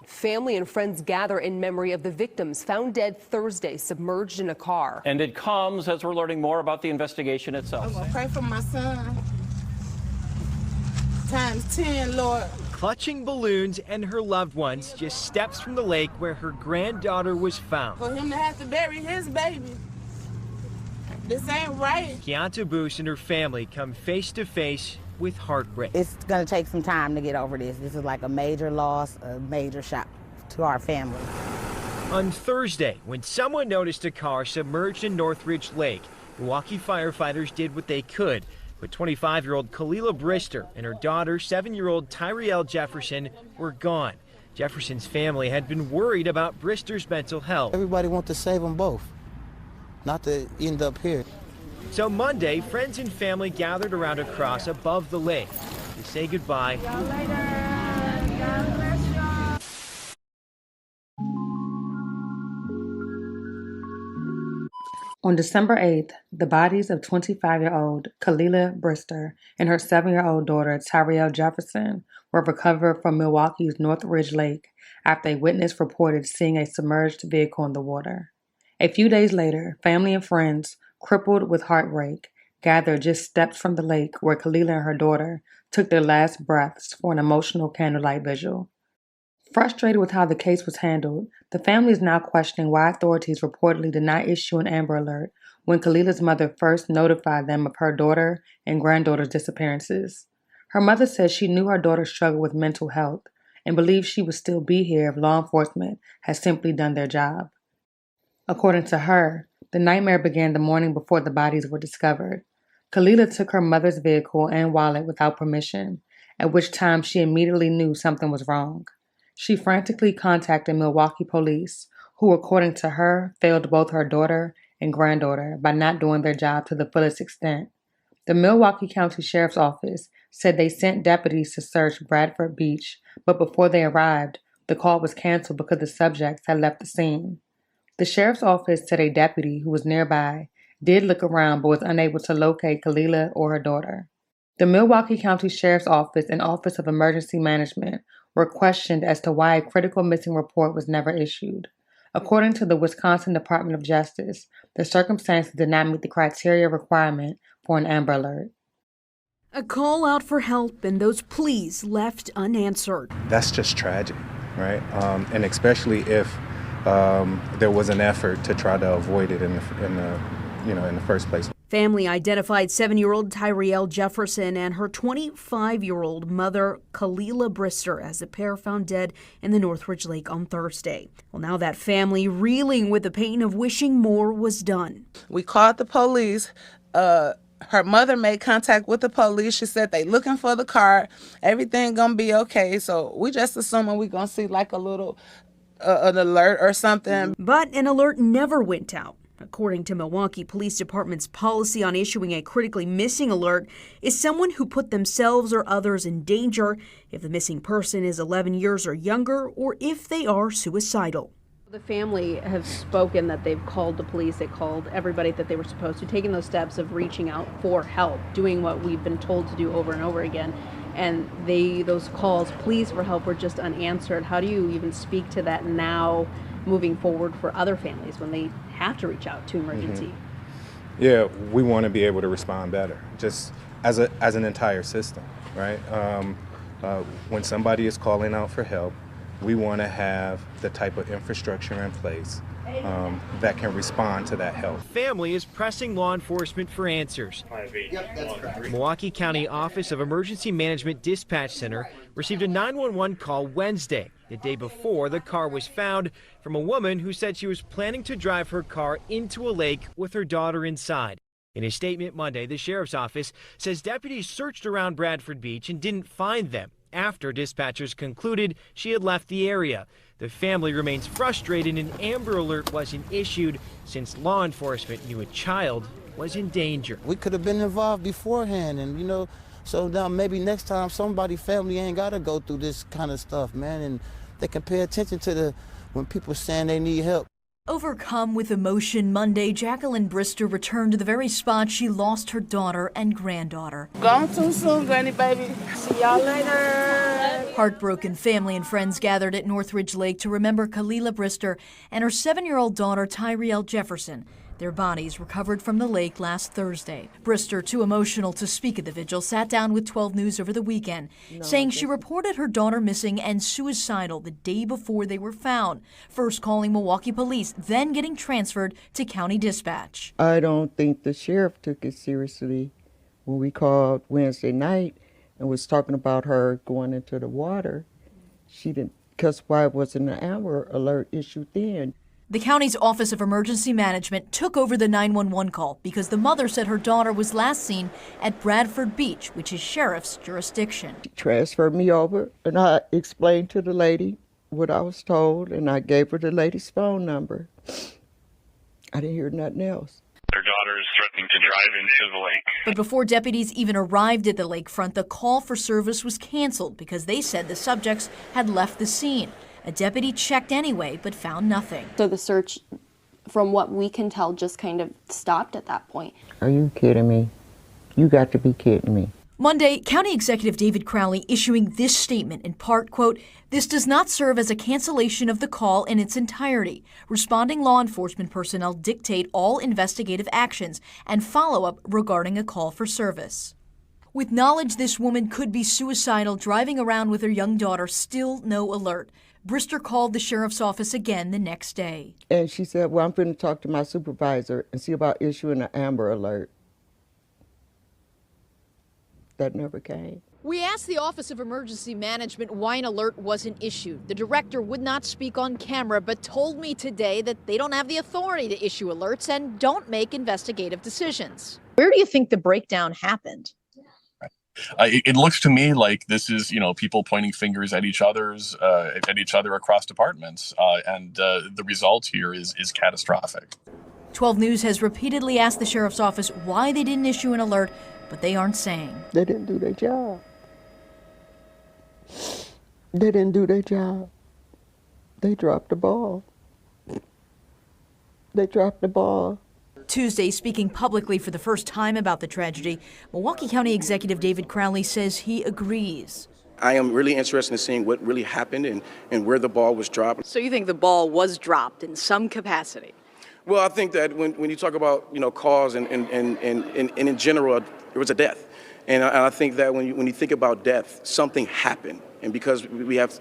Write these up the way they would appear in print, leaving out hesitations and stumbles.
Family and friends gather in memory of the victims found dead Thursday, submerged in a car. And it comes as we're learning more about the investigation itself. I'm gonna pray for my son. Times 10, Lord. Clutching balloons and her loved ones just steps from the lake where her granddaughter was found. For him to have to bury his baby, this ain't right. Keonta Boose and her family come face to face with heartbreak. It's gonna take some time to get over this. This is like a major loss, a major shock to our family. On Thursday, when someone noticed a car submerged in Northridge Lake, Milwaukee firefighters did what they could. But 25-year-old Khalilah Brister and her daughter, 7-year-old Tyrielle Jefferson, were gone. Jefferson's family had been worried about Brister's mental health. Everybody wants to save them both, not to end up here. So Monday, friends and family gathered around a cross above the lake to say goodbye. See y'all later. God bless y'all. On December 8th, the bodies of 25-year-old Khalilah Brister and her 7-year-old daughter Tyrielle Jefferson were recovered from Milwaukee's Northridge Lake after a witness reported seeing a submerged vehicle in the water. A few days later, family and friends, crippled with heartbreak, gathered just steps from the lake where Khalilah and her daughter took their last breaths for an emotional candlelight vigil. Frustrated with how the case was handled, the family is now questioning why authorities reportedly did not issue an Amber Alert when Khalilah's mother first notified them of her daughter and granddaughter's disappearances. Her mother says she knew her daughter struggled with mental health and believes she would still be here if law enforcement had simply done their job. According to her, the nightmare began the morning before the bodies were discovered. Khalilah took her mother's vehicle and wallet without permission, at which time she immediately knew something was wrong. She frantically contacted Milwaukee police, who, according to her, failed both her daughter and granddaughter by not doing their job to the fullest extent. The Milwaukee County Sheriff's Office said they sent deputies to search Bradford Beach, but before they arrived, the call was canceled because the subjects had left the scene. The Sheriff's Office said a deputy who was nearby did look around but was unable to locate Khalilah or her daughter. The Milwaukee County Sheriff's Office and Office of Emergency Management were questioned as to why a critical missing report was never issued. According to the Wisconsin Department of Justice, the circumstances did not meet the criteria requirement for an Amber Alert. A call out for help and those pleas left unanswered. That's just tragic, right? And especially if there was an effort to try to avoid it in the first place. Family identified 7-year-old Tyrielle Jefferson and her 25-year-old mother, Khalilah Brister, as the pair found dead in the Northridge Lake on Thursday. Well, now that family reeling with the pain of wishing more was done. We called the police. Her mother made contact with the police. She said they looking for the car. Everything gonna be okay. So we just assuming we gonna see like a little an alert or something. But an alert never went out. According to Milwaukee Police Department's policy on issuing a critically missing alert is someone who put themselves or others in danger if the missing person is 11 years or younger or if they are suicidal. The family have spoken that they've called the police, they called everybody that they were supposed to, taking those steps of reaching out for help, doing what we've been told to do over and over again. And those calls, pleas for help, were just unanswered. How do you even speak to that now moving forward for other families when they have to reach out to emergency? Mm-hmm. Yeah, we want to be able to respond better, just as an entire system, right? When somebody is calling out for help, we want to have the type of infrastructure in place that can respond to that help. Family is pressing law enforcement for answers. Milwaukee County Office of Emergency Management Dispatch Center received a 911 call Wednesday, the day before the car was found, from a woman who said she was planning to drive her car into a lake with her daughter inside. In a statement Monday, the sheriff's office says deputies searched around Bradford Beach and didn't find them after dispatchers concluded she had left the area. The family remains frustrated an Amber Alert wasn't issued since law enforcement knew a child was in danger. We could have been involved beforehand, and so now maybe next time somebody family ain't got to go through this kind of stuff, man, and they can pay attention to when people saying they need help. Overcome with emotion, Monday, Jacqueline Brister returned to the very spot she lost her daughter and granddaughter. Gone too soon, Granny baby. See y'all later. Heartbroken family and friends gathered at Northridge Lake to remember Khalilah Brister and her 7-year-old daughter Tyrielle Jefferson. Their bodies recovered from the lake last Thursday. Brister, too emotional to speak at the vigil, sat down with 12 News over the weekend, saying she reported her daughter missing and suicidal the day before they were found, first calling Milwaukee police, then getting transferred to county dispatch. I don't think the sheriff took it seriously when we called Wednesday night and was talking about her going into the water. She didn't, because why wasn't an Amber Alert issued then? The county's Office of Emergency Management took over the 911 call because the mother said her daughter was last seen at Bradford Beach, which is sheriff's jurisdiction. She transferred me over, and I explained to the lady what I was told, and I gave her the lady's phone number. I didn't hear nothing else. Their daughter is threatening to drive into the lake. But before deputies even arrived at the lakefront, the call for service was canceled because they said the subjects had left the scene. A deputy checked anyway, but found nothing. So the search, from what we can tell, just kind of stopped at that point. Are you kidding me? You got to be kidding me. Monday, County Executive David Crowley issuing this statement in part, quote, "This does not serve as a cancellation of the call in its entirety. Responding law enforcement personnel dictate all investigative actions and follow-up regarding a call for service." With knowledge this woman could be suicidal driving around with her young daughter, still no alert. Brister called the sheriff's office again the next day. And she said, well, I'm going to talk to my supervisor and see about issuing an Amber Alert. That never came. We asked the Office of Emergency Management why an alert wasn't issued. The director would not speak on camera, but told me today that they don't have the authority to issue alerts and don't make investigative decisions. Where do you think the breakdown happened? It looks to me like this is, people pointing fingers at each other across departments, and the result here is catastrophic. 12 News has repeatedly asked the sheriff's office why they didn't issue an alert, but they aren't saying. They didn't do their job. They didn't do their job. They dropped the ball. They dropped the ball. Tuesday, speaking publicly for the first time about the tragedy, Milwaukee County Executive David Crowley says he agrees. I am really interested in seeing what really happened and where the ball was dropped. So you think the ball was dropped in some capacity? Well, I think that when you talk about cause and in general, there was a death. And I think that when you think about death, something happened. And because we have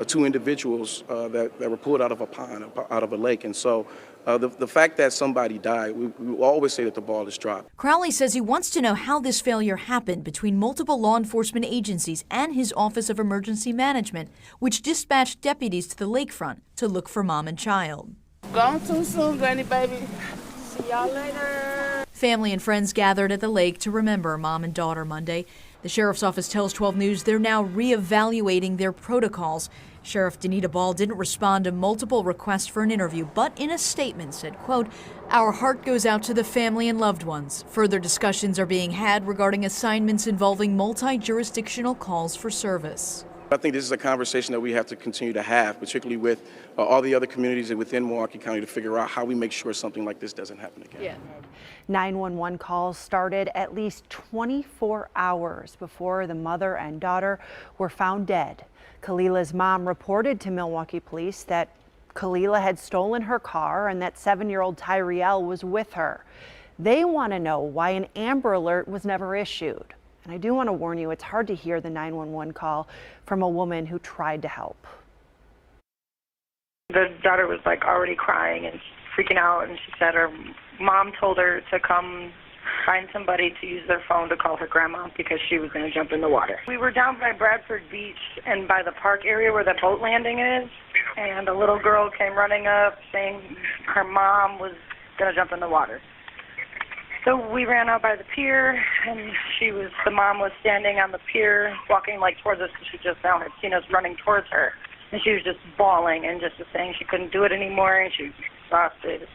two individuals that were pulled out of a pond, out of a lake. And so the fact that somebody died, we always say that the ball is dropped. Crowley says he wants to know how this failure happened between multiple law enforcement agencies and his Office of Emergency Management, which dispatched deputies to the lakefront to look for mom and child. Gone too soon, Granny baby. See y'all later. Family and friends gathered at the lake to remember mom and daughter Monday. The sheriff's office tells 12 News they're now reevaluating their protocols. Sheriff Danita Ball didn't respond to multiple requests for an interview, but in a statement said, quote, "Our heart goes out to the family and loved ones. Further discussions are being had regarding assignments involving multi-jurisdictional calls for service." I think this is a conversation that we have to continue to have, particularly with all the other communities within Milwaukee County, to figure out how we make sure something like this doesn't happen again. Yeah. 911 calls started at least 24 hours before the mother and daughter were found dead. Khalilah's mom reported to Milwaukee police that Khalilah had stolen her car and that 7-year-old Tyrielle was with her. They want to know why an Amber Alert was never issued. And I do want to warn you, it's hard to hear the 911 call from a woman who tried to help. The daughter was already crying and freaking out, and she said her mom told her to come find somebody to use their phone to call her grandma because she was going to jump in the water. We were down by Bradford Beach and by the park area where the boat landing is, and a little girl came running up saying her mom was going to jump in the water. So we ran out by the pier, and the mom was standing on the pier walking towards us because she just now had seen us running towards her. And she was just bawling and just saying she couldn't do it anymore and she was exhausted.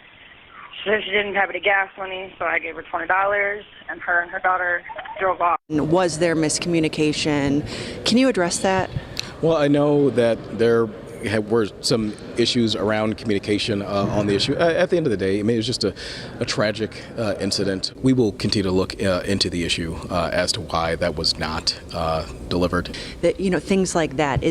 She said she didn't have any gas money, so I gave her $20, and her daughter drove off. Was there miscommunication? Can you address that? Well, I know that there were some issues around communication on the issue. At the end of the day, I mean, it was just a tragic incident. We will continue to look into the issue as to why that was not delivered. That, things like that,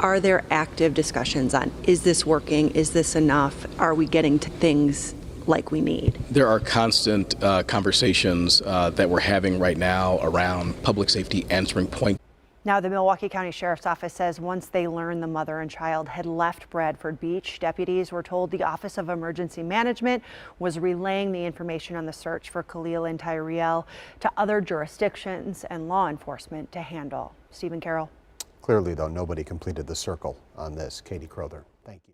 are there active discussions on, is this working? Is this enough? Are we getting to things like we need? There are constant conversations that we're having right now around public safety answering point. Now, the Milwaukee County Sheriff's Office says once they learned the mother and child had left Bradford Beach, deputies were told the Office of Emergency Management was relaying the information on the search for Khalilah and Tyriel to other jurisdictions and law enforcement to handle. Stephen Carroll. Clearly, though, nobody completed the circle on this. Katie Crowther, thank you.